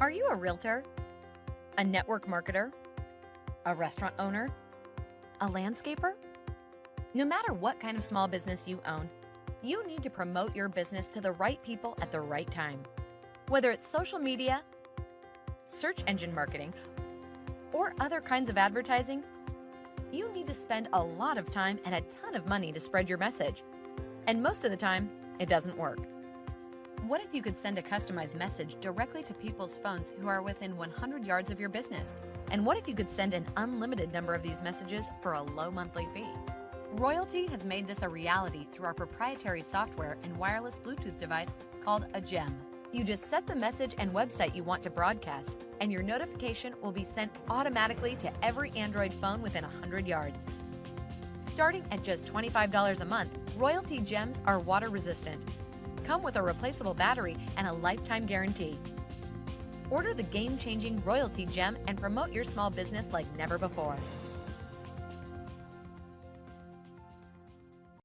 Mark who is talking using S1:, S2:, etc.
S1: Are you a realtor, a network marketer, a restaurant owner, a landscaper? No matter what kind of small business you own, you need to promote your business to the right people at the right time. Whether it's social media, search engine marketing, or other kinds of advertising, you need to spend a lot of time and a ton of money to spread your message. And most of the time, it doesn't work. What if you could send a customized message directly to people's phones who are within 100 yards of your business? And what if you could send an unlimited number of these messages for a low monthly fee? Royaltie has made this a reality through our proprietary software and wireless Bluetooth device called a gem. You just set the message and website you want to broadcast, and your notification will be sent automatically to every Android phone within 100 yards. Starting at just $25 a month, Royaltie gems are water resistant, come with a replaceable battery and a lifetime guarantee. Order the game-changing Royaltie gem and promote your small business like never before.